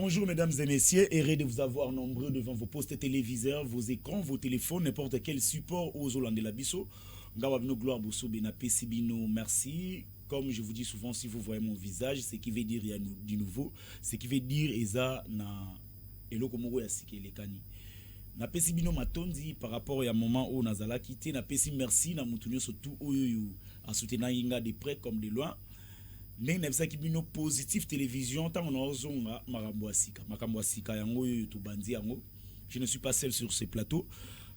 Bonjour mesdames et messieurs, heureux de vous avoir nombreux devant vos postes téléviseurs, vos écrans, vos téléphones, n'importe quel support aux Hollandais la biso. Ngawabino gloire bosso bena pesibino merci. Comme je vous dis souvent, si vous voyez mon visage, ce qui veut dire il y a du nouveau, ce qui veut dire eza na eloko moko ya sikele kani. Na pesibino matondi par rapport à moment où nazala quitté, na pesi merci na mutunyo surtout oyo a soutenir inga de près comme de loin. Mais nebisa kibino positif télévision tant on ozonga makambo asika yango to bandi yango. Je ne suis pas seul sur ce plateau.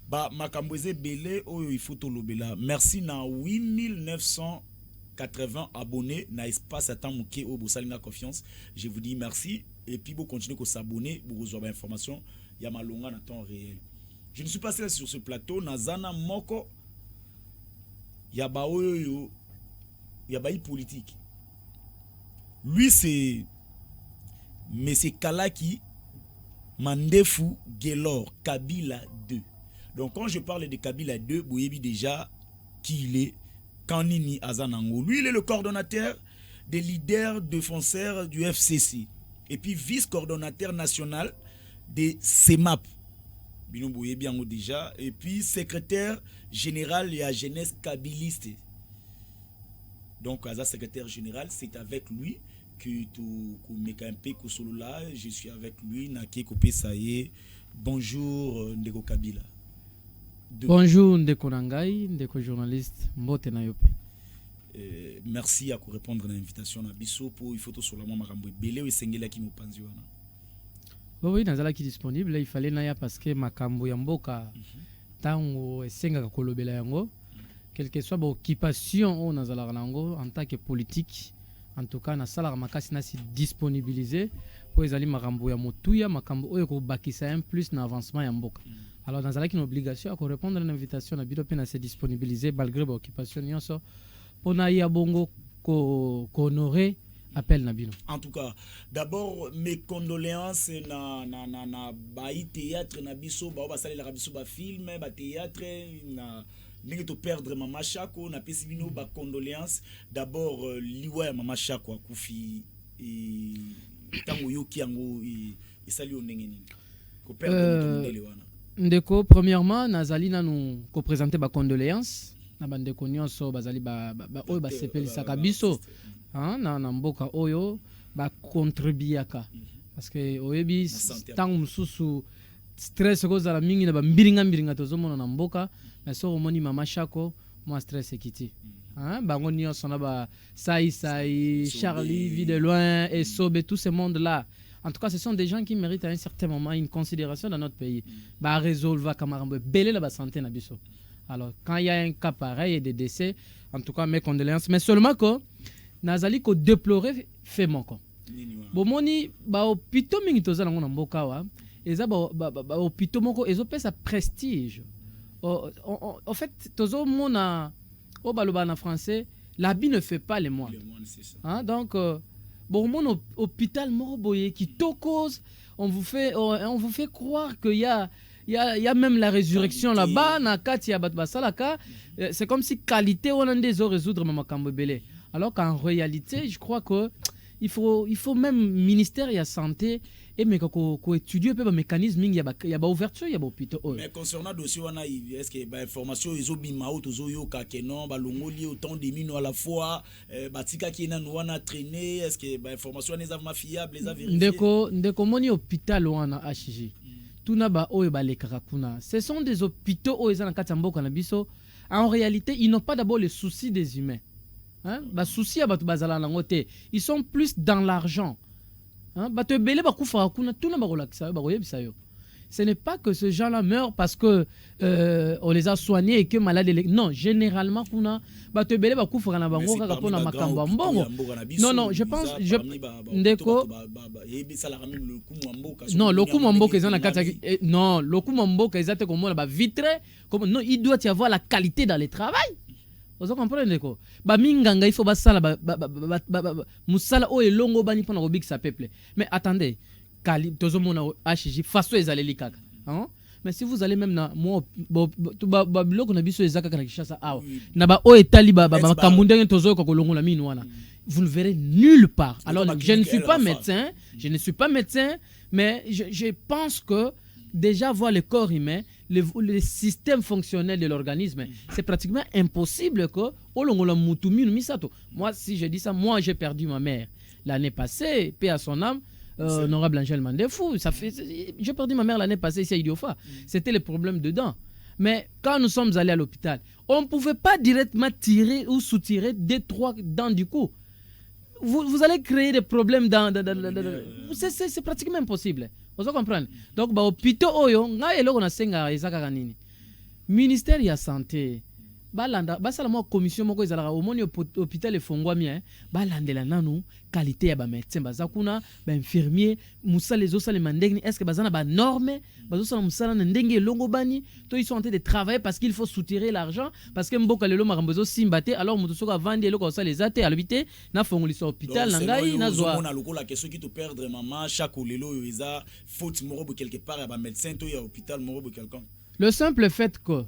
Ba makambo eze belé oyo il faut to lobela. Merci na 8980 abonnés na espace à temps muké au bosalinga confiance. Je vous dis merci et puis vous continuez à s'abonner pour recevoir information ya malonga na temps réel. Je ne suis pas seul sur ce plateau nazana moko ya ba oyo ya ba politique. Lui, c'est M. Kalaki Mandefu Gelor, Kabila 2. Donc, quand je parle de Kabila 2, vous voyez déjà qui il est, Kanini Azanango. Lui, il est le coordonnateur des leaders défenseurs du FCC. Et puis, vice-coordonnateur national des CEMAP. Vous voyez bien déjà. Et puis, secrétaire général de la jeunesse kabiliste. Donc, Aza secrétaire général, c'est avec lui que tout mekampe là, je suis avec lui Nake Kopé Saye. Bonjour Ndeko Kabila. Bonjour Ndeko Nangai, Ndeko journaliste Mbote na yope. Merci à répondre à l'invitation na biso pour il faut sur la makambo belé ou sengela ki mopanzi wana. Oui, nazala ki disponible, là il fallait naya parce que makambo ya mboka tango esenga kolobela yango. Quelle que soit l'occupation au nazala rango en tant que politique, en tout cas na sala makasi na si disponibiliser pour les ali makambo ya motuya makambo oyo ko bakisa un plus na avancement ya mboka. Alors nazala ki une obligation à répondre à l'invitation na bido pe na se disponibiliser malgré l'occupation nyonso pour na ya bongo ko honorer appel na bino. En tout cas, d'abord mes condoléances na baï théâtre na biso ba sala la biso ba film ba théâtre na N'est to perdre Mama Chako na pesibino ba condoléances d'abord liwa ya Mama Chako akufi tango yoki yango sali onenge nini ko perdre ndele wana ndeko premièrement nazali nanu ko présenter ba condoléances na bandeko nyonso bazali ba oyo ba sepelisaka biso na mboka oyo ba contribuaka parce que oyebi tango mususu stress ko zala mingi na ba mbiringa tozomona na mboka. Mais so moni Mama Chako moi stress ekiti bango nyonso na ba sai Charlie vie de loin et Sobe tout ce monde là en tout cas ce sont des gens qui méritent à un certain moment une considération dans notre pays ba résolve kamarambo belé la santé na biso. Alors quand il y a un cas pareil et des décès en tout cas mes condoléances mais seulement que nazali ko déplorer fait mon ko bomoni ba hôpital mingi tozala ngona mboka wa eza ba hôpital moko ezo pesa prestige. En fait, toujours mon au balobana français, l'habit ne fait pas les moines. Donc, bon, mon hôpital morboyé qui te cause, on vous fait croire qu'il y a même la résurrection là-bas, na kati ya batbasalaka. C'est comme si qualité on a des eaux résoudre ma kambebele. Alors qu'en réalité, je crois que il faut même ministère et la santé et mais ko étudier peu mécanisme il y a ba ouverture il y a ba hôpital. Mais concernant dossier wana est-ce que ba information ils ont bima auto zo ka kenon ba longoli autant de mino à la fois batika ki na wana traîner est-ce que ba information les avons fiable les a vérifié ndeko moni hôpital wana HJ tuna ba oyo ba lekaka kuna ce sont des hôpitaux oyo za na kati mboka na biso en réalité ils n'ont pas d'abord le souci des humains ba souci ya batu bazala na ngote ils sont plus dans l'argent. Ce n'est pas que ces gens-là meurent parce que on les a soignés et que malades. Non, généralement, non, je pense. Non, non, il doit y avoir la qualité dans le travail. Vous comprenez quoi? Minganga il faut basala musala o elongo bani pona robik sa peuple. Mais attendez, kali tozomona HJ faso ezaleli kaka. Mais si vous allez même na moi biloko na biso ezaka kana kishasa awa na ba o etali ba kamundenge tozo ko kolongola minu wana. vous ne verrez nulle part. Alors, comme je ne suis El pas Rafa. médecin, mais je pense que déjà voir le corps humain, le système fonctionnel de l'organisme, c'est pratiquement impossible que moi, si je dis ça, moi j'ai perdu ma mère l'année passée, paix à son âme, honorable Angèle Mandefou, j'ai perdu ma mère l'année passée ici à Idiofa. C'était le problème dedans. Mais quand nous sommes allés à l'hôpital, on ne pouvait pas directement tirer ou soutirer 2-3 dents du cou. Vous allez créer des problèmes c'est pratiquement impossible. Vous comprenez? Donc, l'hôpital, ministère de la santé, la commission moko ezalaka omoni hôpital efongwami balandela nanu qualité ya bamédecin baza kuna bainfirmier musala ezosalema ndenge est-ce que baza na banorme bazosala musala na ndenge elongo bani to ils sont en train de travailler parce qu'il faut soutirer l'argent parce que mboka lelo makambo ezosimba te alors moto soki avandi eloko osala eza te alobi te nafongolisa hôpital na ngai nazwa lokola question qui te perdre maman chaque lelo oyo eza faute moko quelque part ya bamédecin to ya hôpital moko quelqu'un. Le simple fait que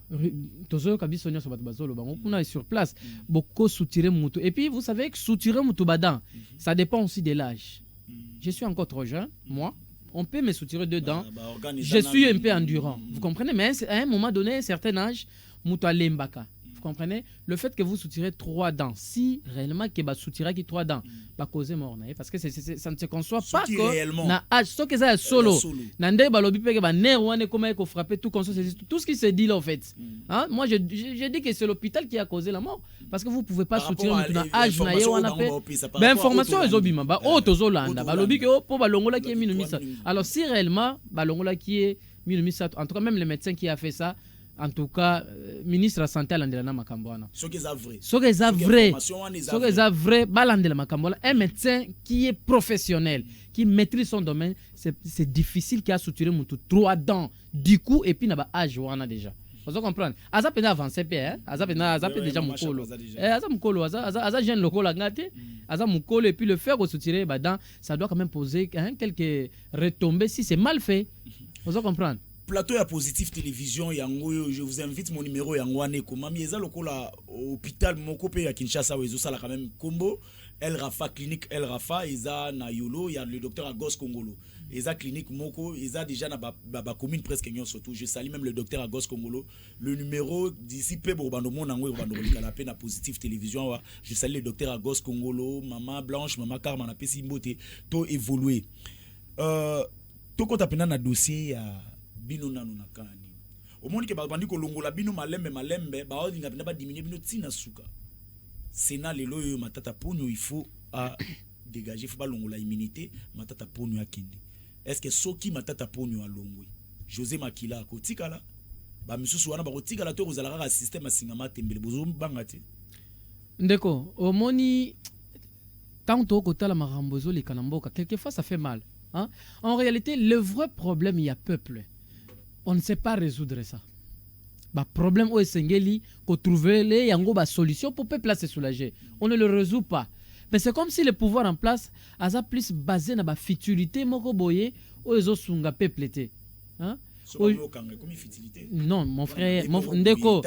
Tozo Kabisonia Sobatbazolo on est sur place, beaucoup soutirer Moutou. Et puis vous savez que soutirer Moutou Badan, ça dépend aussi de l'âge. Je suis encore trop jeune, moi. On peut me soutirer dedans. Je suis un peu endurant. Vous comprenez? Mais à un moment donné, un certain âge, Moutou Alembaka. Vous comprenez? Le fait que vous soutirez 3 dents, si réellement que vous soutirez 3 dents, va causer mort. Parce que ça ne se conçoit pas que na âge, ce que ça solo. Nande balobi pe ba nerwane comment il faut frapper tout tout ce qui se dit là en fait. Hein? Moi je dis que c'est l'hôpital qui a causé la mort parce que vous pouvez pas soutirer na âge na ye wana pe. Ben information ezobima ba o tozolanda balobi que po balongola qui est minumisa. Alors si réellement balongola qui est minumisa, en tout cas même le médecin qui a fait ça, en tout cas ministre de la santé alandela makambo wana soki eza vrai balandela makambo wana un médecin qui est professionnel qui maîtrise son domaine c'est difficile qu'il a soutirer mutu 3 dents du coup et puis na ba âge wana déjà vous comprendre aza pena avancé pe aza déjà mukolo aza mukolo aza jeune lokola ngate aza mukolo et puis le faire soutirer ba dents ça doit quand même poser quelques retombées si c'est mal fait vous comprendre. Plateau ya Positif Télévision yango je vous invite mon numéro yango ane koma mieza lokola hôpital moko pe ya Kinshasa wezo sala quand même combo El Rafa clinique El Rafa eza na Yolo il y a le docteur Agos Kongolo eza clinique moko eza déjà na ba commune presque nyon surtout je salue même le docteur Agos Kongolo le numéro d'ici pe bando mon nango bando likala pe na Positif Télévision wa je salue le docteur Agos Kongolo maman Blanche maman Karma na pesi mbote to évoluer to kota pena na dossier ya bino nanu nakani omoni ke babandi ko longola bino malembe ba olinga pena ba diminuer bino tina suka sena lelo yo matata ponyo il faut à dégager faut ba longola immunité matata ponyo akende est-ce que soki matata ponyo alongwe José Makila ko tikala ba misusu wana ba ko tikala to kozala ka système asingama tembele bozo bangati ndeko omoni tant to kotala makambo zo lekana mboka quelquefois ça fait mal hein? En réalité le vrai problème il y a peuple. On ne sait pas résoudre ça. Bah problème où est-ce qu'on trouver les yango ba solution pour peuple se soulager. On ne le résout pas. Mais c'est comme si le pouvoir en place a plus basé na ba futilité moko boye ou ezo sunga peuple été. Hein? Non, mon frère, ndeko.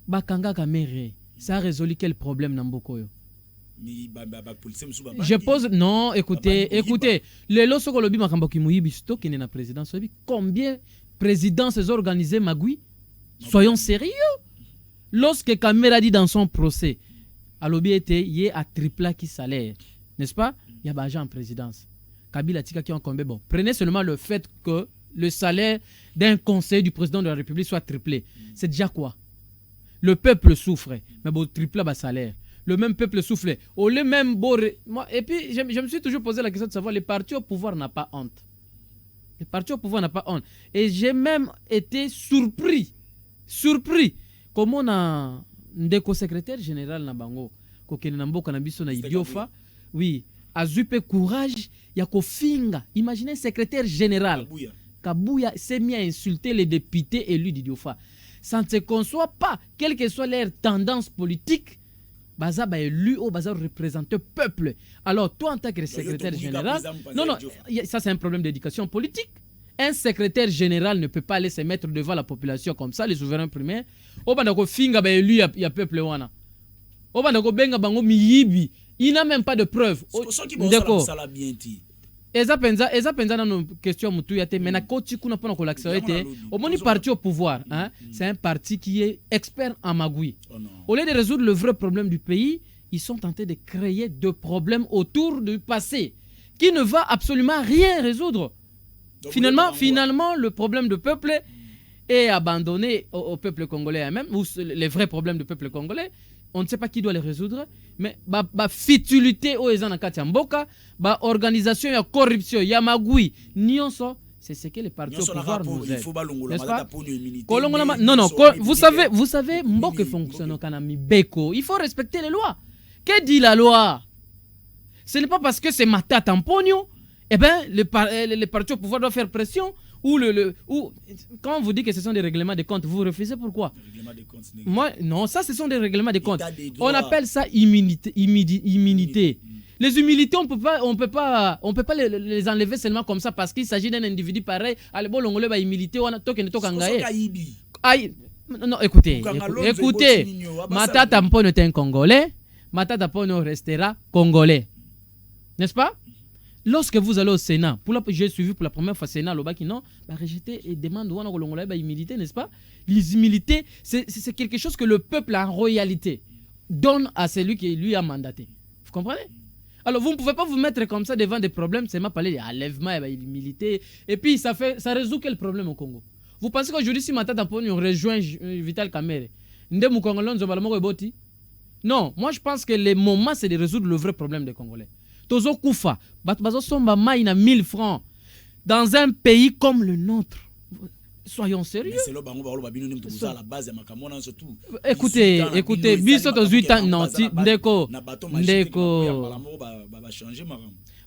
Bakanga kamere. Ça a résolu quel problème na mboko yo? Je pose non écoutez les lorsque le bima kamboki muyibi stock na présidence combien présidence est organisé magui soyons sérieux lorsque Kamera dit dans son procès alobi était yé à tripla qui salaire n'est-ce pas il y a bagent en présidence Kabila tika qui ont combien bon prenez seulement le fait que le salaire d'un conseiller du président de la République soit triplé c'est déjà quoi le peuple souffre mais bon tripla ba salaire le même peuple souffle. Le même et puis, je me suis toujours posé la question de savoir, les partis au pouvoir n'ont pas honte. Les partis au pouvoir n'ont pas honte. Et j'ai même été surpris. Comme on a un secrétaire général na bango, kokene na mboka na biso na Idiofa, oui, azupe courage, ya kofinga. Imaginez un secrétaire général. Kabouya s'est mis à insulter les députés élus d'Idiofa. Ça ne se conçoit pas, quelle que soit leur tendance politique. Baza ba élu ou baza représenter peuple. Alors toi en tant que secrétaire général, non, ça c'est un problème d'éducation politique. Un secrétaire général ne peut pas aller se mettre devant la population comme ça, les souverains primaires. Au bandako finga ba élu ya peuple wana. Obandako benga bango miyibi. Il n'a même pas de preuves. Ndeko. Eza penza na no question mutu yate mais na koti kuna pona ko l'accélérer au moni parti au pouvoir hein c'est un parti qui est expert en magouille. Au lieu de résoudre le vrai problème du pays, ils sont tentés de créer deux problèmes autour du passé qui ne va absolument rien résoudre. Donc, finalement le problème du peuple est abandonné au peuple congolais même ou les vrais problèmes du peuple congolais. On ne sait pas qui doit les résoudre, mais futilité au ezana kati mboka, organisation ya corruption ya magui, nyonso, c'est ce que les partis au pouvoir nous aident. N'est-ce pas? Non, vous savez, mboka fonctionne kana mibeko. Il faut respecter les lois. Que dit la loi? Ce n'est pas parce que c'est Matata Mponyo, eh ben les partis au pouvoir doivent faire pression. Ou quand on vous dit que ce sont des règlements de compte, vous refusez pourquoi? Moi, non, ça ce sont des règlements de compte. On appelle ça immunité. Les humilités, on peut pas les enlever seulement comme ça parce qu'il s'agit d'un individu pareil. Allez, bon, l'ongolais va humilité, on a token tokangaye. Non, écoutez. Matata Mponyo est un Congolais. Matata Mponyo restera Congolais. N'est-ce pas? Lorsque vous allez au Sénat, j'ai suivi pour la première fois Sénat, le qui non, rejeter et demande humilité, n'est-ce pas? Les humilités, c'est quelque chose que le peuple en réalité donne à celui qui lui a mandaté. Vous comprenez? Alors vous ne pouvez pas vous mettre comme ça devant des problèmes, c'est ma parler d'enlèvement et d'humilité. Et puis ça résout quel problème au Congo? Vous pensez qu'aujourd'hui si Matata Mponyo rejoint Vital Kamerhe, non, moi je pense que le moment c'est de résoudre le vrai problème des Congolais. Tozo Koufa, bazo somba maïna 1000 francs dans un pays comme le nôtre. Soyons sérieux. Écoutez, biso to 8 ans non, ndeko.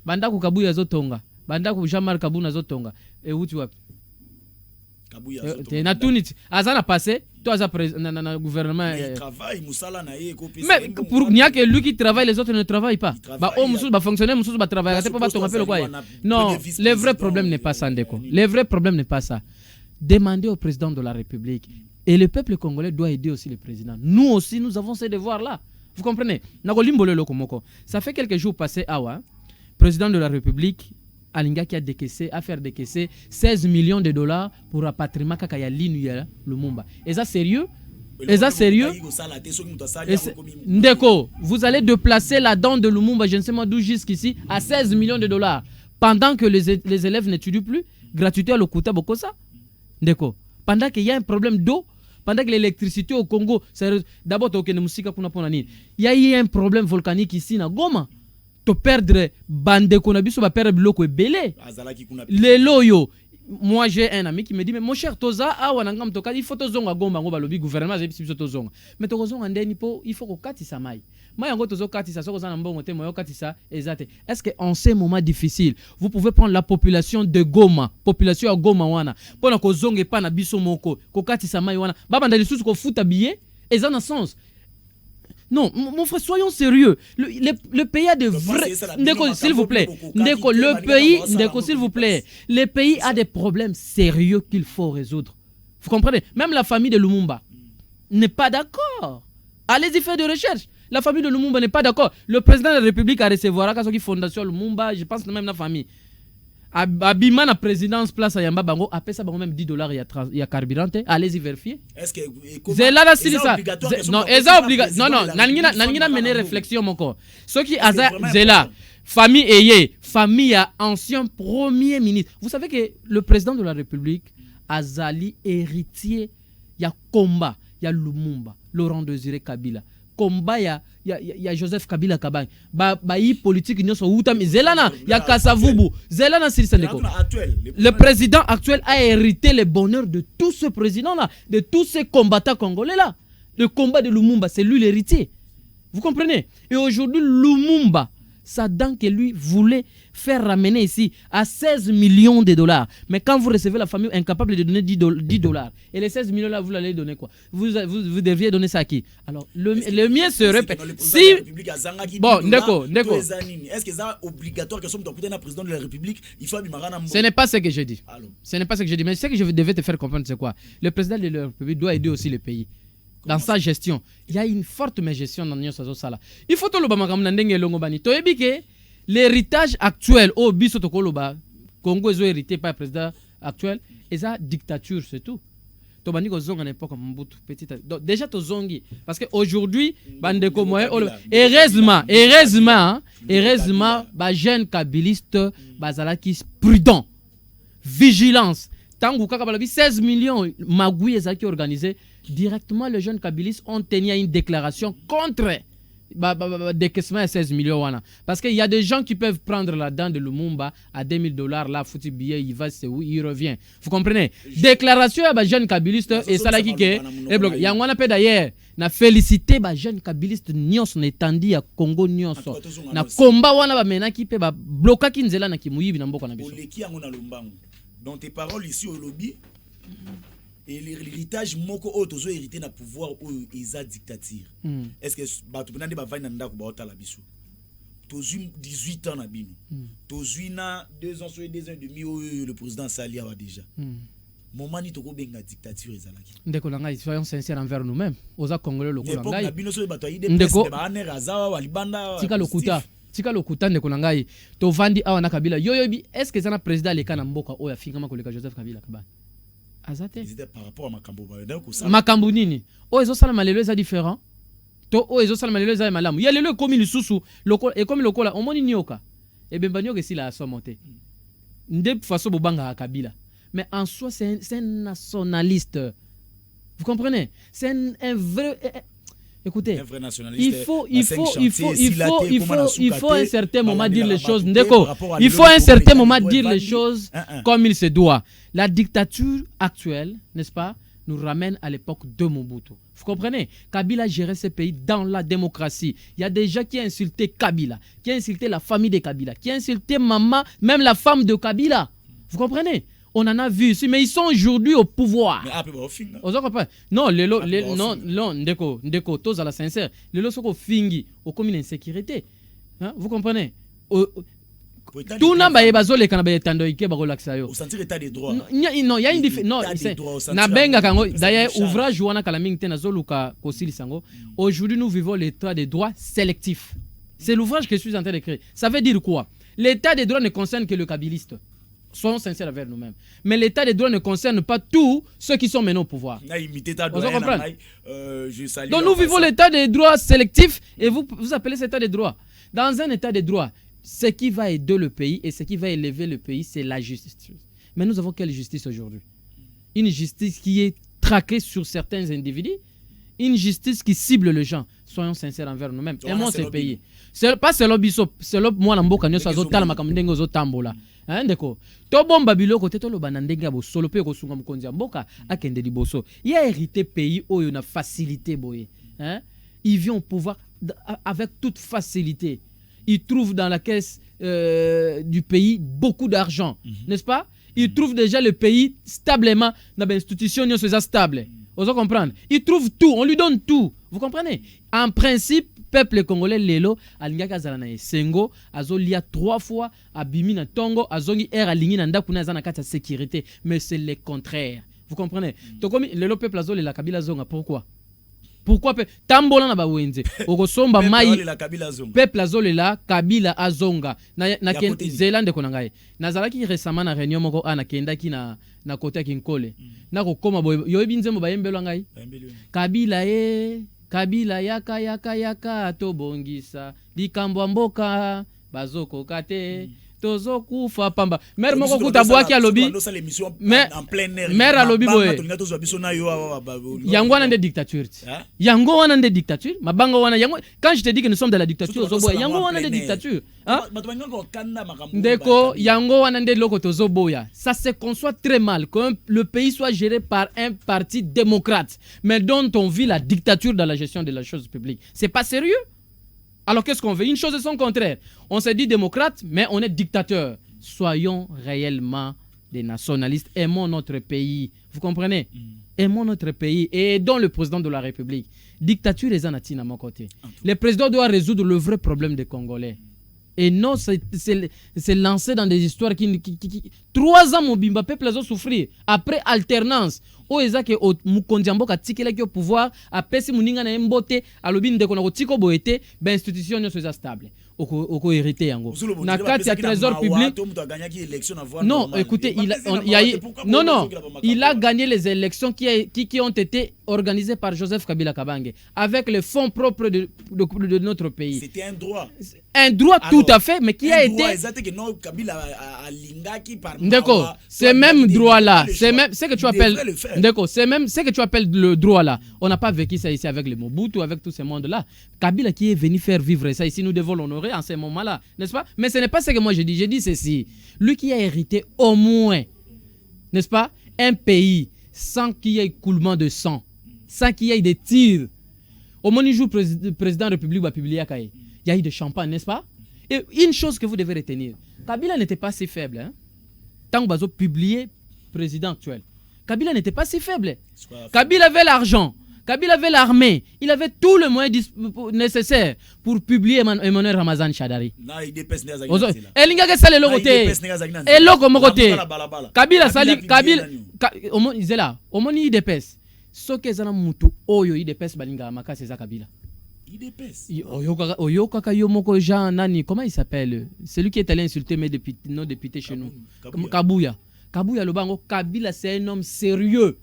Banda ku Kabuya zotonga. Banda ku Jean-Marc Kabuna zotonga. Et où tu vas? Na tunit azana passé toi za na gouvernement il travaille musala na ye copie mais pour n'y a que lui qui travaille les autres ne travaillent pas fonctionnaire mususu ba travailler c'est pas ton appel quoi. Non, le vrai problème n'est pas ça ndeko. Le vrai problème n'est pas ça. Demandez au président de la République et le peuple congolais doit aider aussi le président. Nous aussi nous avons ces devoirs là. Vous comprenez? Ça fait quelques jours passés président de la République Alinga qui a fait décaisser 16 millions de dollars pour rapatriement kakaya linuya Lumumba. Est ça sérieux? Ndeko, vous allez déplacer la dent de Lumumba, je ne sais pas d'où jusqu'ici, à 16 millions de dollars pendant que les élèves n'étudient plus. Gratuité à l'Okuta Bokosa. Ndeko, pendant qu'il y a un problème d'eau, pendant que l'électricité au Congo, d'abord il y a eu un problème volcanique ici na Goma. To perdre bande qu'on a biso ba perdre bloko ebele les loyo. Moi j'ai un ami qui me dit mais mon cher toza awa nanga mtoka il faut tozonga Goma ngo balobi gouvernement j'ai biso tozonga mais tozonga ndeni po il faut ko katisa mai yango tozo katisa soko za na mbongo te moyo katisa ezate. Est-ce que en ces moments difficiles vous pouvez prendre la population de Goma, population à Goma wana pona ko zonge pa na biso moko ko katisa mai wana baba ndali susu ko futa billet ezana sens? Non, mon frère, soyons sérieux. Le pays a de vrais... Ndeko, s'il vous plaît. Ndeko, s'il vous plaît. Le pays a des problèmes sérieux qu'il faut résoudre. Vous comprenez? Même la famille de Lumumba n'est pas d'accord. Allez-y faire des recherches. La famille de Lumumba n'est pas d'accord. Le président de la République a recevoir la fondation Lumumba, je pense même la famille. Abima na présidence place à Yamba Bango, après ça même $10 il y a carburant. Allez-y vérifier. Est-ce que c'est là la silisa? Non, obligatoire. Non, nangina mener réflexion mon corps. Ce qui c'est là famille ayé, famille à ancien premier ministre. Vous savez que le président de la République Azali héritier, il y a combat, il y a Lumumba, Laurent Désiré Kabila. Combat il y a Joseph Kabila Kabang yi politique nyoso uta zelana ya Kasavubu zelana Sirisandeko. Le président actuel a hérité le bonheur de tout ce président là, de tous ces combattants congolais là. Le combat de Lumumba, c'est lui l'héritier. Vous comprenez? Et aujourd'hui Lumumba, Saddam que lui voulait faire ramener ici à 16 millions de dollars. Mais quand vous recevez la famille incapable de donner 10 dollars, et les 16 millions là, vous allez donner quoi? Vous devriez donner ça à qui? Alors, le mien serait... Si... Bon, d'accord. Est-ce que c'est obligatoire que le président de la République, il faut... Ce n'est pas ce que je dis. Ce n'est pas ce que je dis. Mais ce que je devais te faire comprendre, c'est quoi? Le président de la République doit aider aussi le pays. dans sa gestion. Il y a une forte gestion dans Nyonso Sala. Il faut que le Bamakamna ndenge longo bani. To ebike l'héritage actuel au biso to koloba Congo est hérité par le président actuel et ça dictature c'est tout. To bani ko zonga n'importe comme Mobutu petit. Donc déjà to zongi parce que aujourd'hui bande ko moyen heureusement ba jeune kabiliste bazalaki prudent. Vigilance. Tangu kaka balabi 16 millions magouille ezaki organisé directement les jeunes kabilistes ont tenu une déclaration contre décaissement à 16 millions wana parce qu'il y a des gens qui peuvent prendre la dent de Lumumba à $2000 là foutu billet il va c'est où il revient vous comprenez déclaration à ba jeune kabiliste et salaki ke et bloc ya ngwana pe d'ailleurs na féliciter ba jeune kabiliste nyonso na etandi ya Congo nyonso na combat wana ba menaki pe ba blokaki nzela na kimuyibi na mboka na biso oleki yango na lombango dans tes paroles ici au lobby et l'héritage moko otozo hérité na pouvoir ou eza dictature est-ce que bato benande ba vana ndako ba otala biso tozu 18 ans na bino tozu na 2 ans sur 2 ans et demi le président Sali a déjà moment ni toko benga dictature ezalaki ndeko na ngai soyons sincères envers nous-mêmes oza congolais lokola ngai na bino so bato ide ndeko ba anera zawa walibanda tika lokuta ndeko na ngai to vandi awa na Kabila yoyobi est-ce que zana président le kana mboka oya fingama koleka Joseph Kabila kabana azate c'était par rapport à makambo ba donc ça makambo nini o ezo sala malelo eza différent to o ezo sala malelo eza malamu ya lelo komi lisusu lokola e komi lokola omoni nyoka e bemba nyoka si la somonté nde façon bobanga Kabila mais en soi c'est un nationaliste vous comprenez c'est un vrai écoutez un vrai nationaliste il faut un certain moment dire les choses ndeko il faut un certain moment dire les choses comme il se doit. La dictature actuelle, n'est-ce pas, nous ramène à l'époque de Mobutu. Vous comprenez? Kabila gérait ce pays dans la démocratie. Il y a des gens qui ont insulté Kabila, qui ont insulté la famille de Kabila, qui ont insulté maman, même la femme de Kabila. Vous comprenez? On en a vu ici, mais ils sont aujourd'hui au pouvoir. Mais après, non, non, ndeko, tous à la sincère. Les lots sont au fingi, au commun insécurité. Vous comprenez? Tout n'a pas bazole kana ba tando ike ba relaxa yo. Au sentir état des droits. Non, il y a une différence. Non, na benga kango d'ailleurs ouvrage wana kala mingi tena zoluka kosili sango. Aujourd'hui nous vivons l'état des droits sélectifs. C'est l'ouvrage que je suis en train d'écrire. Ça veut dire quoi? L'état des droits ne concerne que le kabiliste. Soyons sincères avec nous-mêmes. Mais l'état des droits ne concerne pas tous ceux qui sont maintenant au pouvoir. Donc nous vivons l'état des droits sélectifs et vous appelez cet état des droits. Dans un état des droits, ce qui va aider le pays et ce qui va élever le pays, c'est la justice. Mais nous avons quelle justice aujourd'hui? Une justice qui est traquée sur certains individus, une justice qui cible les gens. Soyons sincères envers nous-mêmes. Aimons ce pays. C'est pas seulement biso, c'est le moi n'amboka nyo sa zotala makamdengo zotambola. Hein ndeko. To bomba biloko te to lo banandenga bo solo pe ko sunga mkonzi mboka akende liboso. Il a hérité pays oyo na facilité boye. Hein? Il vient au pouvoir avec toute facilité. Il trouve dans la caisse du pays beaucoup d'argent, n'est-ce pas? Il trouve déjà le pays stablement dans l'institution stable. Vous comprenez? Il trouve tout, on lui donne tout. Vous comprenez? En principe, peuple congolais lelo alingaka zalana sengo azolia 3 fois abimi na tongo azongi air alingi na ndaku na zana kata sécurité, mais c'est le contraire. Vous comprenez? To comme lelo peuple azole la Kabila zonga pourquoi? Pourquoi tambola na bawenze okosomba mai peuple azolela Kabila azonga na Zelande konangaye nazalaki récemment na réunion moko ana kendaki na côté Kinkole na kokoma yoyebi nzembo bayembelo ngai Kabila yaka tobongisa likambo mboka bazoko kate tozo kufa pamba mer moko kutabwaki alobi mer alobi boye yango wana nde dictature yango wana nde dictature mabanga wana yango quand je te dis que nous sommes dans la dictature zo boya yango wana nde dictature ndeko yango wana nde loko tozo boya ça se conçoit très mal que le pays soit géré par un parti démocrate mais dont on vit la dictature dans la gestion de la chose publique. C'est pas sérieux. Alors qu'est-ce qu'on veut? Une chose et son contraire. On se dit démocrate, mais on est dictateur. Soyons réellement des nationalistes. Aimons notre pays. Vous comprenez? Aimons notre pays et aidons le président de la République. Dictature est en à mon côté. Le président doit résoudre le vrai problème des Congolais. Et non, c'est lancé dans des histoires qui 3 ans, mon bimba, peuple a souffrir. Après alternance, o ezake o mukondiambo ka tikela ki au pouvoir, apesi muninga na mbote, alobi ndeko na ko tiko boete, ben institution nyo soza stable. Oko hérité yango. Na kati ya trésor public. Non, écoutez, il a gagné les élections qui ont été organisées par Joseph Kabila Kabange avec les fonds propres de notre pays. C'était un droit. Un droit tout à fait, mais qui a été. D'accord, c'est même droit là, c'est même ce que tu appelles. D'accord, c'est même ce que tu appelles le droit là. On n'a pas vécu ça ici avec les Mobutu, avec tout ce monde là. Kabila qui est venu faire vivre ça ici, nous devons l'honorer en ce moment là, n'est-ce pas? Mais ce n'est pas ce que moi je dis. Je dis ceci. Lui qui a hérité au moins, n'est-ce pas, un pays sans qu'il y ait coulement de sang, sans qu'il y ait des tirs. Au moment où il joue président de la République, il y a eu de champagne, n'est-ce pas? Et une chose que vous devez retenir, Kabila n'était pas si faible. Hein? Tant que publié président actuel, Kabila n'était pas si faible. Kabila avait l'argent, Kabila avait l'armée, il avait tout le moyen nécessaire pour publier Emmanuel Ramazan Shadari. Elinga sale le côté. Et l'autre côté. Kabila sali Kabila il est là. Au moins il dépêche. Ce que zana mutu oyo il dépêche balinga makase za Kabila. Comment il s'appelle? Celui qui est allé insulter nos députés chez nous. Kabouya. Kabouya Lobango. Kabila c'est un homme sérieux.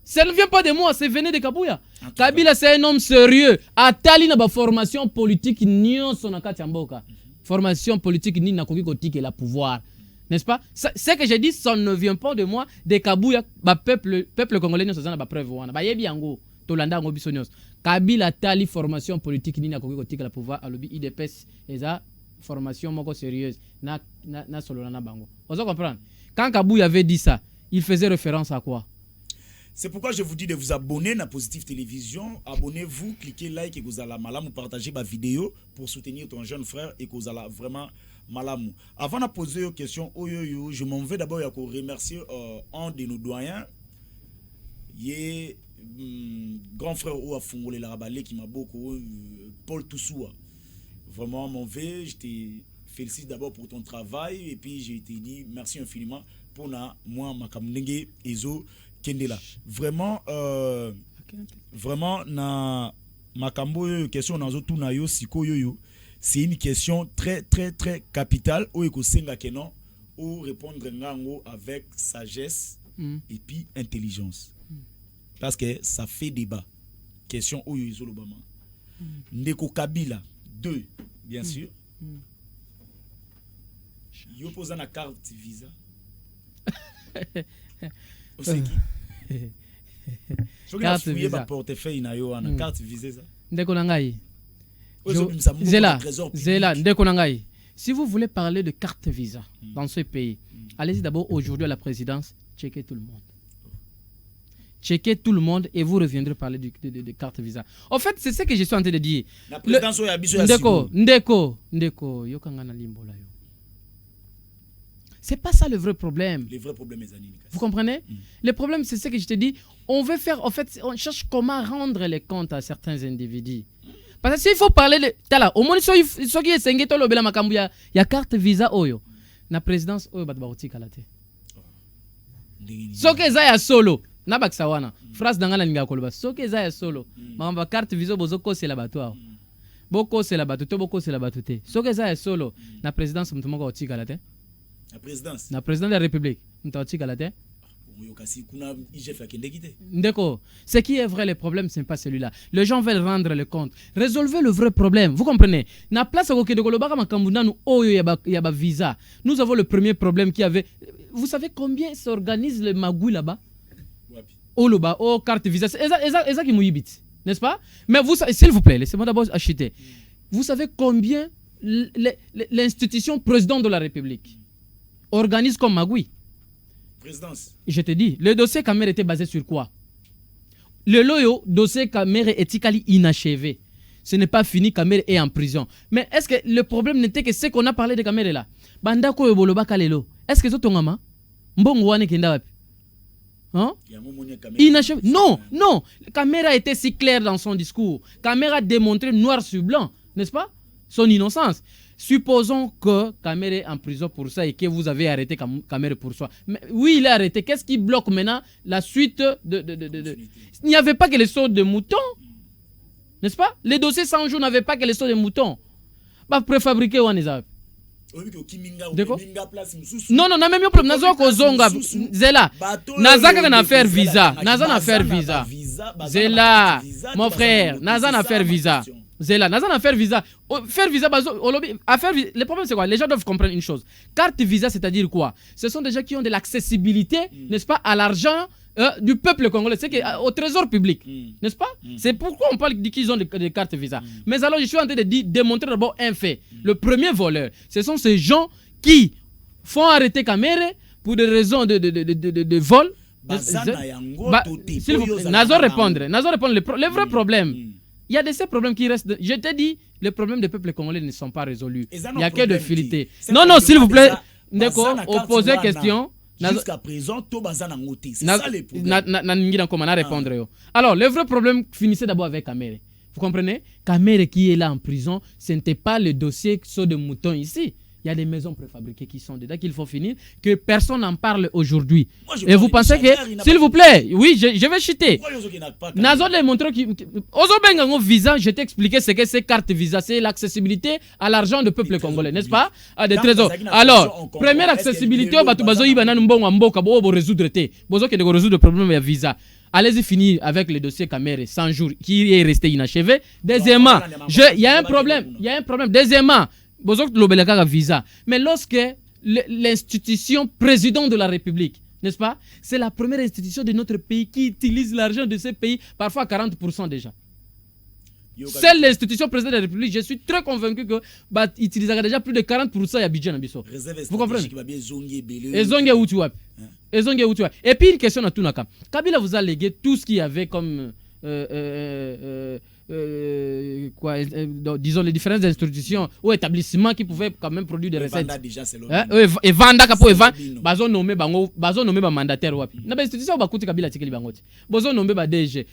Ça ne vient pas de moi, c'est venu de Kabouya. Kabila c'est un homme sérieux. Atali na ba formation politique nyonso na kati mboka. Formation politique ni na koki kotike la pouvoir. N'est-ce pas? Ce que j'ai dit, ça ne vient pas de moi, de Kabouya, ba peuple congolais nyonso za na ba preuve wana. Ba yebi yango. Tolanda ngo bisonyos. Kabila tali formation politique ni na koki kotike la pouvoir alobi IDPS eza formation moko sérieuse na solo na bango. Vous comprenez? Quand Kabouya avait dit ça, il faisait référence à quoi? C'est pourquoi je vous dis de vous abonner à Positive Télévision. Abonnez-vous, cliquez like et que vous allez malamou partager ma vidéo pour soutenir ton jeune frère et que vous allez vraiment malamou. Avant de poser une question, je m'en vais d'abord remercier un de nos doyens. Grand frère Oua Fungole Larabalé qui m'a beaucoup, Paul Toussoua. Vraiment, mon V, je te félicite d'abord pour ton travail et puis je te dis merci infiniment pour moi, ma kamnenge Ezo Kendela. Vraiment, na makambo question na tout na yo siko yo, c'est une question très très très capitale où eko senga kenon ou répondre ngango avec sagesse et puis intelligence. Parce que ça fait débat. Question où yo Obama. Ndeko Kabila 2 bien sûr. Yo posa na carte visa. C'est qui? Carte visa. Portefeuille na yo na carte visa ça. Ndeko nangai. Zela, ndeko nangai. Si vous voulez parler de carte visa dans ce pays, allez-y d'abord aujourd'hui à la présidence, checkez tout le monde. Checkez tout le monde et vous reviendrez parler de carte visa. En fait, c'est ce que je suis en train de dire. La présidence oya biso ya Ndeko, yo kanga na limbo la yo. C'est pas ça le vrai problème. Le vrai problème est vous comprenez? Le problème, c'est ce que je te dis. On veut faire, en fait, on cherche comment rendre les comptes à certains individus. Parce que s'il faut parler de... Tala, au moins, ce qui est sengeto lo bela makambu ya carte visa oyo. Na présidence oyo bat bauti kalate. Ce que za ya solo. Na baksawana. Phrase dangala ninga koloba. Ce que za ya solo. Mamba carte visa bozoko c'est la bateau. Boko c'est la bateau, boko c'est la bateau. Ce que za ya solo. Na présidence mtumoko oti kalate. La présidence de la République. D'accord. Ce qui est vrai, le problème, ce n'est pas celui-là. Les gens veulent rendre le compte. Résolvez le vrai problème. Vous comprenez? Na place de visa. Nous avons le premier problème qui avait. Vous savez combien s'organise le magou là-bas? Oloba, carte visa. C'est ça qui mouillibit. N'est-ce pas? Mais vous, s'il vous plaît, laissez-moi d'abord acheter. Vous savez combien l'institution président de la République organise comme Magui. Présidence. Je te dis, le dossier Kamere était basé sur quoi? Le dossier Kamere est inachevé. Ce n'est pas fini, Kamere est en prison. Mais est-ce que le problème n'était que ce qu'on a parlé de Kamere là? Bandako Eboloba Kalelo. Est-ce que c'est ton maman? Mbongwane Kendawapi? Hein? Inachevé. Non. Kamere a été si clair dans son discours. Kamere a démontré noir sur blanc, n'est-ce pas? Son innocence. Supposons que Kamere est en prison pour ça et que vous avez arrêté Kamere pour ça. Mais, oui, il est arrêté. Qu'est-ce qui bloque maintenant la suite Il n'y avait pas que les sauts de moutons. N'est-ce pas? Les dossiers 100 jours n'avaient pas que les sauts de moutons. Bah, préfabriqué ou en ezab. Non, non, même problème. Nazo kozonga Zela. Nazaka na faire visa. Naza na faire visa. Zela, mon frère, Naza na faire visa. Zela, Naza na faire visa. Faire visa, le problème c'est quoi? Les gens doivent comprendre une chose. Carte visa, c'est-à-dire quoi? Ce sont des gens qui ont de l'accessibilité, n'est-ce pas, à l'argent du peuple congolais, c'est au trésor public, n'est-ce pas? C'est pourquoi on parle qu'ils ont des cartes visa. Mais alors, je suis en train de démontrer d'abord un fait. Le premier voleur, ce sont ces gens qui font arrêter Kamere pour des raisons de vol. S'il vous plaît, Nazo répondre. Le vrai problème, il y a de ces problèmes qui restent. Je t'ai dit, les problèmes des peuples congolais ne sont pas résolus. Il n'y a que de fileté. Non, non, s'il vous plaît, opposez question. Jusqu'à présent, tout bazana ngoté. C'est ça les problèmes. Répondre. Alors, le vrai problème finissait d'abord avec Kamere. Vous comprenez? Kamere qui est là en prison, ce n'était pas le dossier saut de mouton ici. Il y a des maisons préfabriquées qui sont dedans qu'il faut finir, que personne n'en parle aujourd'hui. Et vous pensez que, s'il vous plaît, oui, je vais chuter. Nazo les montre qui, Ozobengango visa, je t'ai expliqué ce que c'est carte visa, c'est l'accessibilité à l'argent du peuple congolais, n'est-ce pas? À des trésors. Alors, première accessibilité, bazo iba mbongo mboka bo résoudre te. Bozo que de résoudre le problème de visa. Allez-y finir avec le dossier Kamere 100 jours qui est resté inachevé. Deuxièmement, il y a un problème. Deuxièmement, visa. Mais lorsque l'institution président de la République, n'est-ce pas, c'est la première institution de notre pays qui utilise l'argent de ce pays, parfois à 40% déjà. C'est l'institution président de la République, je suis très convaincu que utilisera déjà plus de 40% à Abidjan. Vous comprenez? Et puis une question à Tunaka. Kabila vous a légué tout ce qu'il y avait comme disons les différentes institutions ou établissements qui pouvaient quand même produire des recettes. Et Vanda Kapo et Bazo nommé mandataire wapi. Na institution bakuti Kabila tikeli bangoti. Bazo nommé ba DG.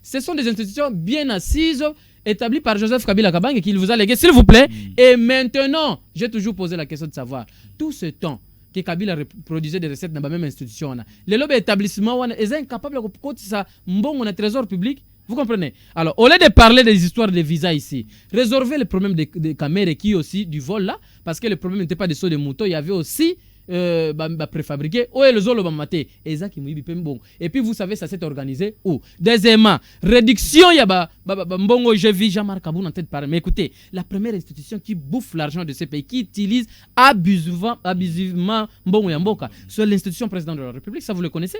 Ce sont des institutions bien assises établies par Joseph Kabila Kabange qu'il vous a légué, s'il vous plaît. Et maintenant, j'ai toujours posé la question de savoir tout ce temps que Kabila produisait des recettes dans la même institution, les lobbies établissements sont incapables de faire ça mbongo na trésor public. Vous comprenez? Alors, au lieu de parler des histoires de visa ici, résolvez le problème de Kamere qui aussi du vol là, parce que le problème n'était pas des sauts de moutons, il y avait aussi préfabriqué. Et puis vous savez, ça s'est organisé où? Deuxièmement, réduction, il y a mbongo, je vis Jean-Marc Kaboun en tête par. Mais écoutez, la première institution qui bouffe l'argent de ces pays, qui utilise abusivement mbongo yamboka, c'est l'institution présidente de la République, ça vous le connaissez?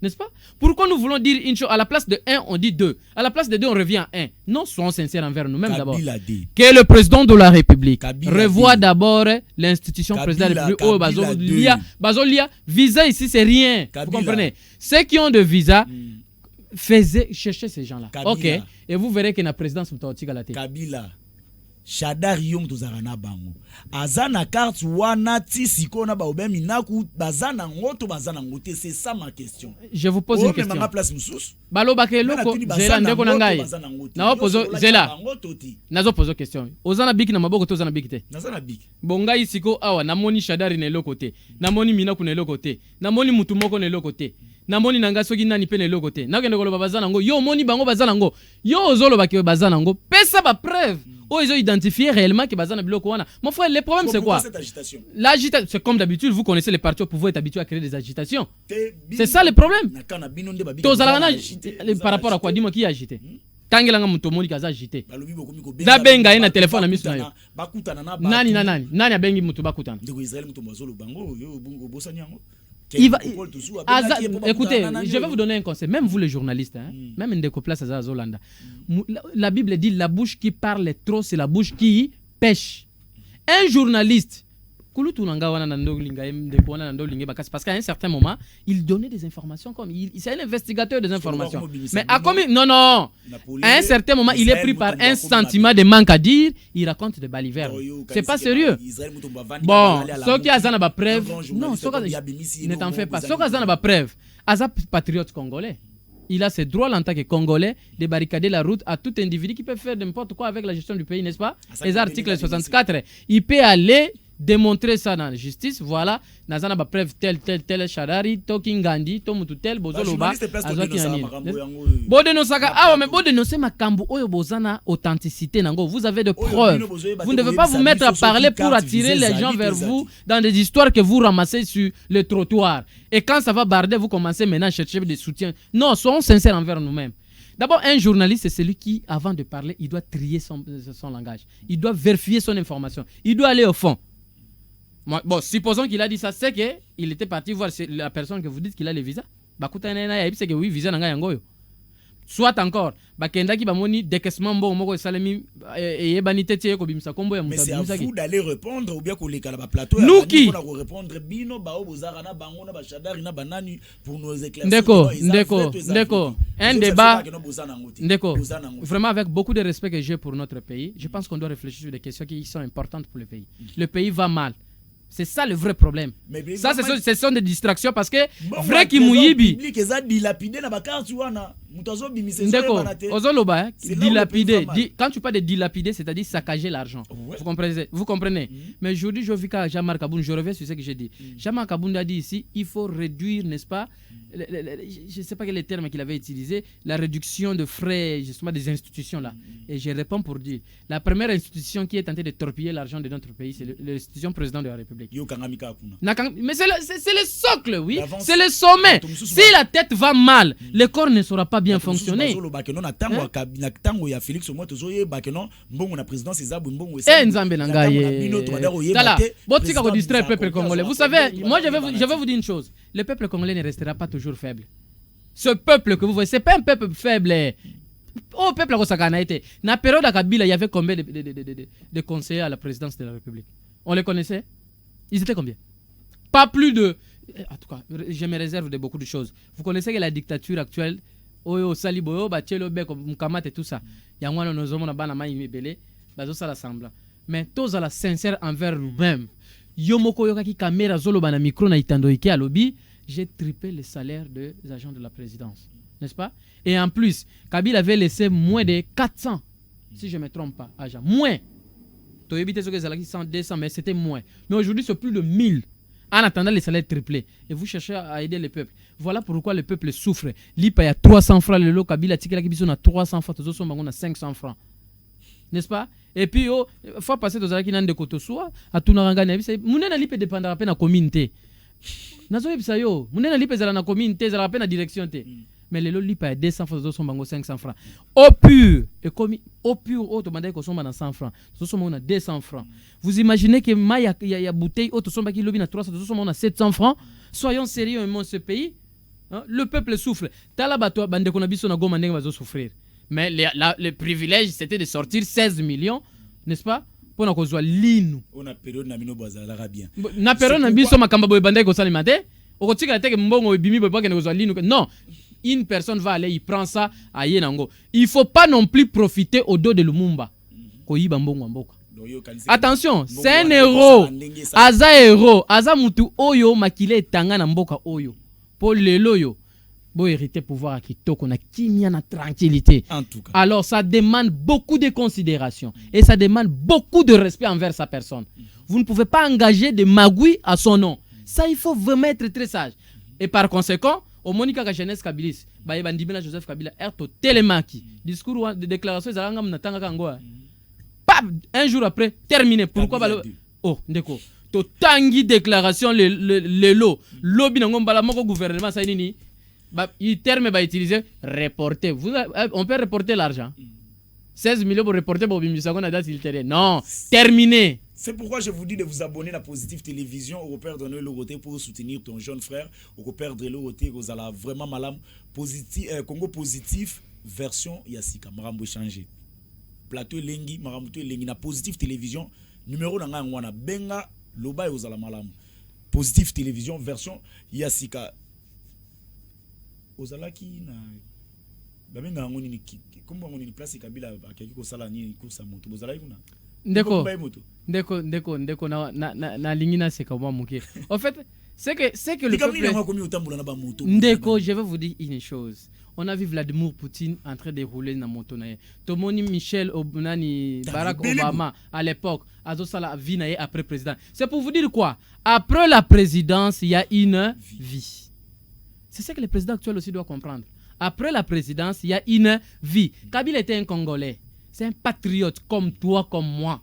N'est-ce pas? Pourquoi nous voulons dire une chose? À la place de 1, on dit 2. À la place de 2, on revient à 1. Non, soyons sincères envers nous-mêmes d'abord. Que le président de la République revoit d'abord l'institution président de la République. Bazolia, visa ici, c'est rien. Vous comprenez? Ceux qui ont de visa, cherchez ces gens-là. Ok. Et vous verrez que la présidence est Kabila. Shadar Yong tozarana bango azana carte wana tisiko ba obemi naku bazana ngoto bazana ngote, c'est ça ma question. Je vous pose une question. Balo bakeloko zela ndeko na ngai na opozo zela nazo pozo question ozana biki na maboko tozana biki te nazana biki bonga isiko awa namoni Shadari na eloko te namoni Minaku na eloko te namoni mutu moko na eloko te namoni nanga soki nani pe na eloko te nakende koloba bazana ngo yo moni bango bazana ngo yo ozolo baki bazana ngo pesa ba preuve. Oh, ils ont identifié réellement que Bazana Biloko wana. Mon frère, le problème c'est quoi? L'agitation, c'est comme d'habitude, vous connaissez les partis au pouvoir, êtes habitués à créer des agitations. C'est ça le problème. Par rapport à quoi? Dis-moi qui a agité. Tangela Mutomoni qui a agité. Dabenga ina téléphone à Miss Nayo. Nani abengi mutu bakutana. Écoutez, je vais vous donner un conseil. Même vous les journalistes, même Ndeko Place à Zolanda, la Bible dit la bouche qui parle trop, c'est la bouche qui pêche. Un journaliste, parce qu'à un certain moment, il donnait des informations comme c'est un investigateur des informations. Mais à à un certain moment, il est pris par un sentiment de manque à dire, il raconte des balivernes. C'est pas sérieux. Bon, ce qui a des preuves, non, ne t'en fais pas. Ce qui a des preuves, Azap patriote congolais. il a ses droits en tant que Congolais de barricader la route à tout individu qui peut faire n'importe quoi avec la gestion du pays, n'est-ce pas? Les articles 64, il peut aller démontrer ça dans la justice. Voilà, nazana ba preuve tel Shadari, Talking Gandhi, Tomutu tel Bozoloba, Bodenosaka. Ah mais Bodenosé makambu oyo bozana authenticité nango. Vous avez de preuves. Vous ne devez pas vous mettre à parler pour attirer les gens vers vous dans des histoires que vous ramassez sur le trottoir. Et quand ça va barder, vous commencez maintenant à chercher des soutiens. Non, soyons sincères envers nous-mêmes. D'abord, un journaliste, c'est celui qui, avant de parler, il doit trier son langage. Il doit vérifier son information. Il doit aller au fond. Bon, supposons qu'il a dit ça, c'est qu'il était parti voir la personne que vous dites qu'il a le visa. C'est que oui, visa nanga yangoyo. Soit encore, bakendaki bamoni décaissement bon moko salami et banité ko bimsa kombo ya musa. Mais c'est à vous d'aller répondre ou bien qu'on les cala plateau. Nous qui répondre bino ba obozara na bango na ba shadari na banani pour nous éclaircir. Ndeko. Un débat. Ndeko. Vraiment avec beaucoup de respect que j'ai pour notre pays, je pense qu'on doit réfléchir sur des questions qui sont importantes pour le pays. Le pays va mal. C'est ça le vrai problème. Ça, ce sont des distractions parce que vrai qui mouyibi. Dilapider. Quand tu parles de dilapider, c'est-à-dire saccager l'argent. Vous comprenez? Mais aujourd'hui, je vis qu'à Jean-Marc Aboun, je reviens sur ce que j'ai dit. Jean-Marc Aboun a dit ici, il faut réduire, n'est-ce pas? Je ne sais pas quel est le terme qu'il avait utilisé, la réduction de frais, justement, des institutions là. Et je réponds pour dire, la première institution qui est tentée de torpiller l'argent de notre pays, c'est l'institution président de la République. Mais c'est le socle, oui. C'est le sommet. Si la tête va mal, le corps ne saura pas bien fonctionner. Vous savez, moi je vais vous dire une chose. Le peuple congolais ne restera pas toujours faible. Ce peuple que vous voyez, ce n'est pas un peuple faible. Oh, peuple a été. Dans la période de Kabila, il y avait combien de conseillers à la présidence de la République? On les connaissait? Ils étaient combien? Pas plus de... En tout cas, je me réserve de beaucoup de choses. Vous connaissez que la dictature actuelle, Oyo, Saliboyo, Bachelo, Beko, Mukamat et tout ça, il y a un nos hommes qui ont été l'assemblée. Mais tous à la sincère envers nous-mêmes. Yomoko Yokaki Kamera Zolo Bana Micro na Itando Ike à Lobby, j'ai triplé le salaire des agents de la présidence. N'est-ce pas? Et en plus, Kabila avait laissé moins de 400, si je ne me trompe pas, agents. Moins. Tu as évité ce que c'est 100, 200, mais c'était moins. Mais aujourd'hui, c'est plus de 1000. En attendant les salaires triplés. Et vous cherchez à aider le peuple. Voilà pourquoi le peuple souffre. L'IPA, il y a 300 francs. Le lot Kabila, Tikela Kibiso, on a 300 francs. Tous on a 500 francs. N'est-ce pas? Et puis, il faut passer aux Alaki de Kotosoa, à Tunarangana. Mounena Lipe dépendra à peine à la communauté. Nazo Ipsayo, Mounena Lipe est à la communauté, à peine à la direction. Mais le lot Lipe a 200 francs, tous on a 500 francs. Au pur, au demandé qu'on soit dans 100 francs. Tous on a 200 francs. Vous imaginez que il y a bouteille, autre somba qui lobby à 300, tous on a 700 francs. Soyons sérieux, dans ce pays. Le peuple souffre. Talabato, bande qu'on a biso na goma ndenge va souffrir. Mais le privilège, c'était de sortir 16 millions, n'est-ce pas? Pour nous avoir l'inu. On a période na mino bazala bien. Na période na biso makamba boy bandai ko salimate. O tika la teke mbongo bimi boy que nous avoir l'inu. Non, une personne va aller, il prend ça à Yenango. Il faut pas non plus profiter au dos de Lumumba. Ko yiba mbongo mboka. Attention, c'est un héros. Aza mutu oyo makile tanga na mboka oyo. Pour le loyo. Pour hériter pouvoir à Kitoko, on a kimia na tranquillité. En tout cas. Alors ça demande beaucoup de considération et ça demande beaucoup de respect envers sa personne. Vous ne pouvez pas engager des magouilles à son nom. Ça, il faut vraiment être très sage. Et par conséquent, au Monica Kachenes Kabilis, Bandibela Joseph Kabila, Erto Telemaki, discours de déclaration, un jour après, terminé. Pourquoi oh, ndeko. To tangi déclaration le lot. Lobby n'angombala moko gouvernement ça nini. Il terme va utiliser reporter. On peut reporter l'argent. 16 millions pour reporter pour Bimisakon à date ultérieure. Non, terminé. C'est pourquoi je vous dis de vous abonner à la Positive Télévision au perdre le côté pour soutenir ton jeune frère. Au perdre le côté, vous allez vraiment malam positif Congo positif version Yassika Marambo changer. Plateau Lengi Marambo Lengi na Positive Télévision numéro nanga ngwana benga loba et vous allez malam. Positive Télévision version Yassika. Ozalaki na babenga ngoni ni kombo ngoni ni place Kabila akaki ko sala ni kursa moto bozalaki kuna ndeko na lingina c'est comment muke en fait C'est que le peuple... Ndeko, je vais vous dire une chose. On a vu Vladimir Poutine en train de rouler dans moto naye. Tomoni Michel Obnani Barack Obama à l'époque, Azosala Vinaye après président. C'est pour vous dire quoi? Après la présidence, il y a une vie. C'est ce que le président actuel aussi doit comprendre. Après la présidence, il y a une vie. Kabila était un Congolais. C'est un patriote comme toi, comme moi.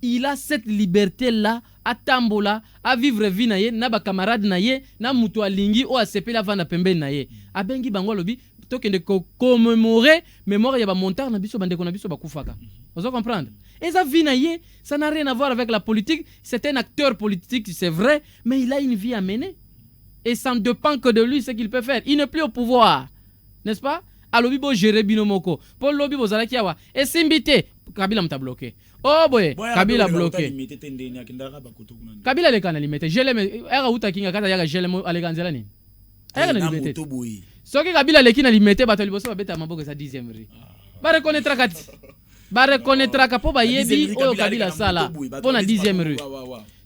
Il a cette liberté-là à Tambola, à vivre vie naye, na ba camarade naye, na mutu alingi o asepela vana pembe naye. Abengi bangwa lobi tokende commémorer mémoire ya ba montar na biso bande ko na biso bakufaka. Vous comprendre? Et ça vie naye, ça n'a rien à voir avec la politique, c'est un acteur politique, c'est vrai, mais il a une vie à mener. Et ça ne dépend que de lui ce qu'il peut faire. Il n'est plus au pouvoir. N'est-ce pas? Alobi bo gérer binomoko. Paul lobi bo zalaki awa. Et simbité, Kabila m'a bloqué. Oh boy, Kabila bloqué. Kabila le kana limité. Je l'aime. Era uta kinga kata yaga je l'aime aleganzela ni. Era na limité. Soki Kabila le kina limité batoli boso babeta maboko sa 10e ri. Ba reconnaître kati. Ba reconnaître ka po ba yebi o Kabila sala. Po na 10e ri.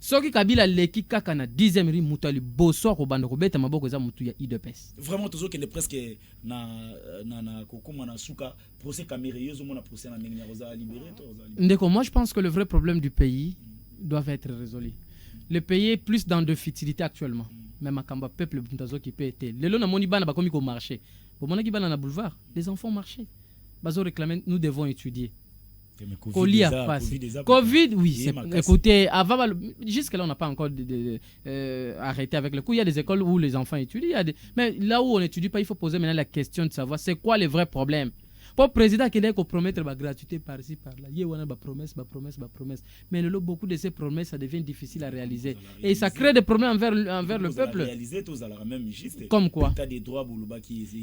Soki Kabila leki kaka na 10e ri mutali boso ko banda ko beta maboko za mutu ya IDPS. Vraiment tozo que presque na kokoma na suka procès caméréeuse mona procès na ndenge roza libéré to roza. Ndeko, moi je pense que le vrai problème du pays doit être résolu. Le pays est plus dans de futilité actuellement. Même à Kamba peuple buntazo qui peut être. Le na moni bana ba komi ko marcher. Bo mona ki bana na boulevard, les enfants marchaient. Bazo réclamer nous devons étudier. Covid, oui. Écoutez, avant, jusque-là, on n'a pas encore arrêté avec le coup. Il y a des écoles où les enfants étudient. Mais là où on n'étudie pas, il faut poser maintenant la question de savoir c'est quoi les vrais problèmes. Pour le président qui a promettre la gratuité par-ci, par-là, il y a des promesses. Mais beaucoup de ces promesses, ça devient difficile à réaliser. Et ça crée des problèmes envers le peuple. Comme quoi?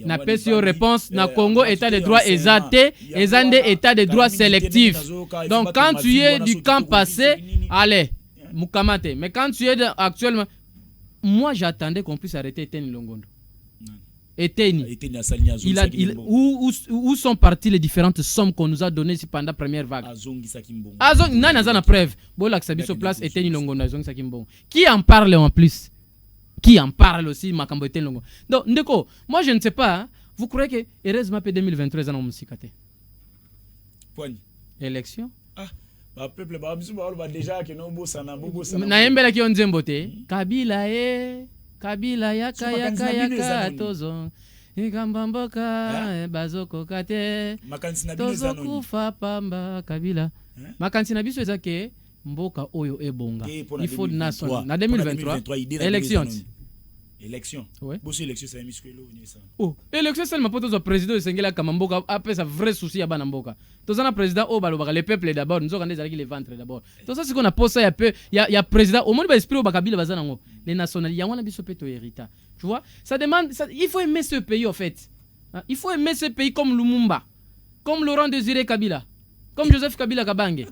N'a pas sur réponse, na Congo, état de droit exalté, état de droit sélectif. Donc quand tu es du camp passé, allez, Mukamate. Mais quand tu es actuellement, moi j'attendais qu'on puisse arrêter Etienne Longondo. Où sont parties les différentes sommes qu'on nous a données pendant la première vague? Nana preuve. Place qui en parle en plus? Qui en parle aussi? Donc, Ndeko, moi je ne sais pas. Hein. Vous croyez que heureusement 2023 est en élection? Ba peuple ba biso ba déjà que no bosana na yembela ki onzembote Kabila yaka tozo ikambamboka bazoko kate tozo kufa pamba Kabila makansi na biso ezake mboka oyo ebonga il faut national na 2023 élection ouais. Bosso élection ça misquelo ça oh élection c'est ma poto zo président sengela kama mboka après ça vrai souci ya bana mboka tozana président o balobaka le peuple d'abord nous organiser avec les ventres d'abord donc ça c'est qu'on a posé un peu il y a président au monde ba esprit o bakabila bazana ngo les nationalités ya wana biso peto hérita tu vois ça demande ça, il faut aimer ce pays en fait hein? Il faut aimer ce pays comme Lumumba comme Laurent Désiré Kabila comme Joseph Kabila Kabange.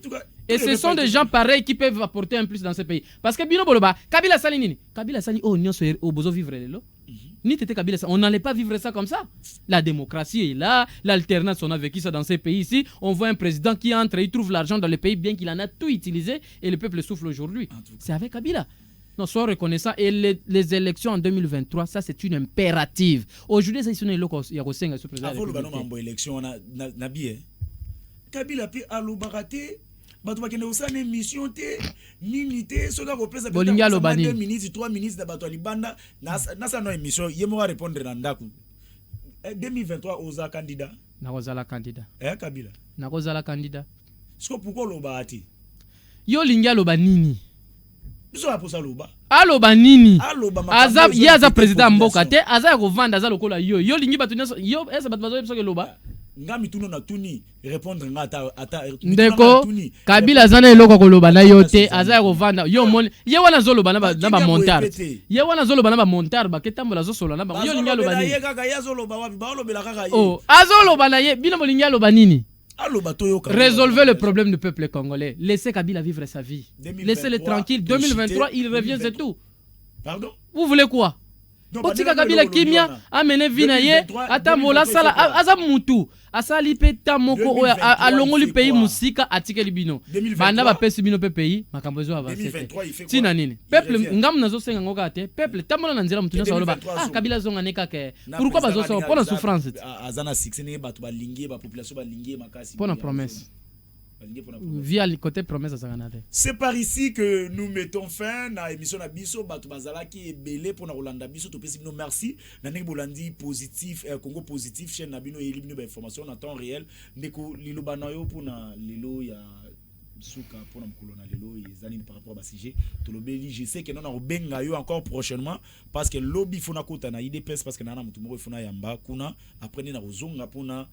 Et ce sont des gens pareils qui peuvent apporter un plus dans ce pays. Parce que Bino Boloba, Kabila Sali Nini, Kabila Sali, oh, nous sommes au besoin de vivre là. Ni Tété Kabila, on n'allait pas vivre ça comme ça. La démocratie est là, l'alternance, on a vécu ça dans ces pays ici. On voit un président qui entre, il trouve l'argent dans le pays, bien qu'il en a tout utilisé, et le peuple souffle aujourd'hui. C'est avec Kabila. Non, sois reconnaissant. Et les élections en 2023, ça c'est une impérative. Aujourd'hui, ça il y a ce président. Avant le élection, on a bien. Kabila pi alobarate bato bakende osana émission te nini te soka ko pesa bolinga lo bani 2 minutes 3 minutes da bato libanda na sa no émission yemo va répondre na ndaku 2023 oza candidat na kozala candidat Kabila na kozala candidat siko pourquoi lo baati yo linga lo banini biso ba posa loba aloba nini azab yaza président mboka te aza ko vanda aza lokola yo lingi bato yo esa bato bazo biso ke loba ngami tuno na tuni répondre ngata ata ndeko Kabila zana eloko koloba na yo te aza ko vanda yo mon ye wana zoloba na ba montar ye wana zoloba na ba montar ba ketambola zo solo na ba yo linga loba nini ye kaka ya zoloba wapi ba lobela kaka ye oh azoloba na ye bino molinga loba nini aloba to yo résolvez le problème du peuple congolais laissez Kabila vivre sa vie laissez-le tranquille 2023 il revient c'est tout pardon vous voulez quoi botika Kabila kimia amene vina ye ata mola sala aza mutu asali pe ta moko oya alongoli pays musika atikeli bino banda ba pesi bino pe pays makambo ezo avancer tina nini peuple ngam nazo senga ngoka te peuple tamona na nzela mutu nyasa loba Kabila zonga neka ke pourquoi bazo so pona souffrance azana succès ne batu ba lingi ba population ba lingi makasi pona promesse via le côté promesse à Saganate. C'est par ici que nous mettons fin à l'émission de Bisso, Batu Bazala qui est belé pour Rolanda Bisso, tout possible. Merci. Nanek Bolandi positif, Congo positif, chaîne Nabino et élimine information en temps réel. Neko Lilo Banayo pour na Lilo ya Souka pour na Mkolona Lilo et Zanine par rapport à Basige. Tout le béli, je sais que nous avons bengayo encore prochainement parce que lobby fona kota na IDPS parce que nana mutumoro fona yamba kuna après na rozonga pona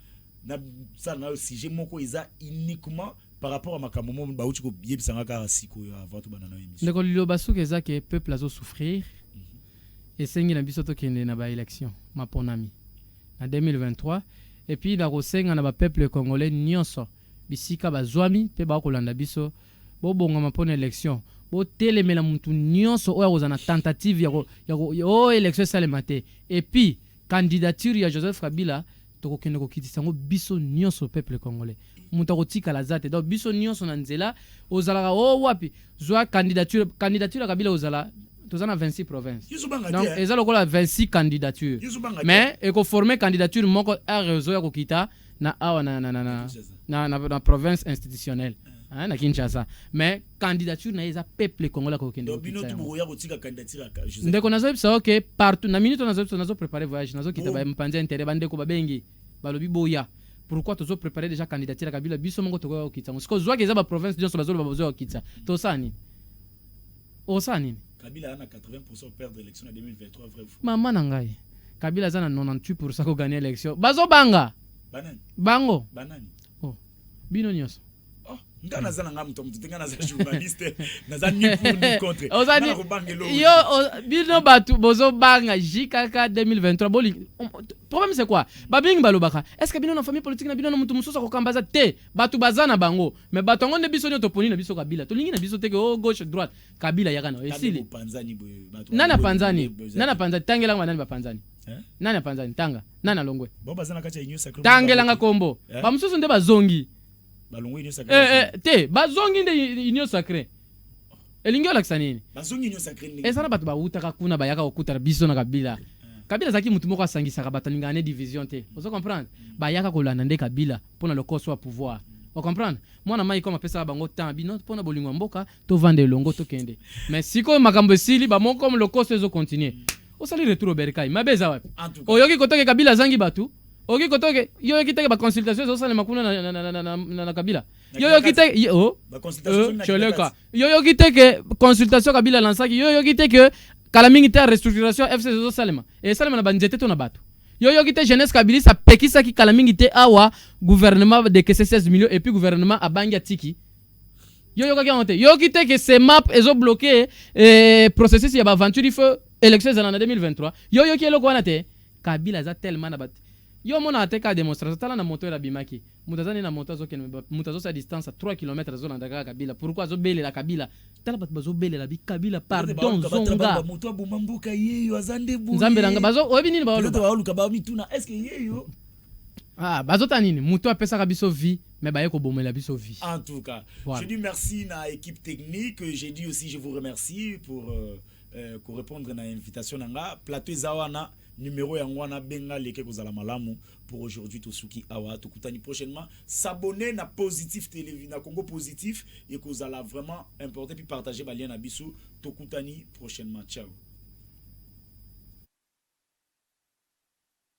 na ça na sujet moko eza uniquement par rapport à makamomo ba uti ko yebisanga ka siko ya avant to banana émission ndeko lilo basuka eza ke peuple azo souffrir et sengi na biso to kende na ba élection maponami en 2023 et puis na kosenga na ba peuple congolais nyonso bisika bazwami pe ba kolanda biso bo bonga mapona élection bo telemela muntu nyonso oya kozana tentative ya élection salemate et puis candidature ya Joseph Kabila toko kende ko kitisa ngo biso nyonso peuple congolais muta ko tika la zate donc biso nyonso na nzela ozala wapi zwa candidature ya Kabila ozala tozana 26 provinces donc eza lokola 26 candidatures mais e ko former candidature moko a réseau ya ko kita na awa na province institutionnelle na Kinshasa mais candidature na eza peuple congolais ko kende donc bino tubo ya ko tika candidature ka ndeko nazo bisa OK partout na minute nazo préparer voyage nazo kita ba mpanzi intérêt bandeko babengi balobi boya pourquoi tozo préparer déjà candidature ya Kabila biso mongo toko okitsa siko zwa ke za ba province nyonso bazolo bazo okitsa to sani o sani Kabila a 80% perdre l'élection en 2023 vrai fou mama na ngai Kabila za na 98% ko gagner l'élection bazo banga bango banani oh bino nyonso ngana zana ngam tom ngana za journaliste na za ni pour ni contre na ko bangelo yo bino batu bozo banga jikaka 2023 boli problème c'est quoi babingi balobaka est-ce que bino na famille politique na bino na mutu mususa ko kambaza te batu bazana bango mais batu ngonde biso nyo toponi na biso Kabila to lingi na biso teke gauche droite Kabila yakana esili nana panzani tangela ngwa nani ba panzani nana panzani tanga nana longwe bo bazana kacha inyo sacré tangela nga kombo ba mususu nde bazongi balongo inyo sacré te bazongi nde inyo sacré elingi olakisa nini bazongi inyo sacré esana batu bautaka kuna bayaka okuta biso na Kabila Kabila zaki mutu moko asangisaka bato ningane division te ozo comprendre bayaka kolanda nde Kabila pona le koso wa pouvoir o comprendre mwana mai koma pesa bango temps bino pona bolingo mboka to vendre longo to kende mais siko makambo sili ba moko comme le koso ezo continuer o sali retour berkai mabeza wapi oyoki kotoke Kabila zangi batu oyoki kotoke yoyoki teke ba consultation ezo sala makuna na Kabila yoyoki teke ba consultation na choleka yoyoki teke consultation Kabila lansaki yoyoki teke kala mingi te restructuration FC zo salema et salema na banjete to na bato yoyo kite jeunesse Kabilisa pekisa ki kala mingi te awa gouvernement de que 16 millions et puis gouvernement abangia tiki yoyo ka honte yo kite que ces map ezo bloqué processus ya ba aventure il faut élection en 2023 yoyo ki eloko wana te Kabila za tellement na bat yo mona ateka démonstration tala na moto la bimaki mutazani na moto zo ken mutazo sa distance à 3 km zo na daga Kabila pourquoi zo bele la Kabila tala bat bazo bele la bi Kabila pardon zonga moto abumambuka yeyo azande bu nzambe ranga bazo obi nini ba oluka ba mituna est-ce que yeyo bazo tanini moto apesa ka biso vie mais ba yeko bomela biso vie en tout cas voilà. Je dis merci na équipe technique j'ai dit aussi je vous remercie pour répondre na invitation nanga plateau zawana numéro ya ngwana benga leke kozala malamu pour aujourd'hui tosuki awa tokutani prochainement s'abonner na positif télévision na Congo positif et kozala vraiment important puis partager ba lien na biso tokutani prochainement ciao.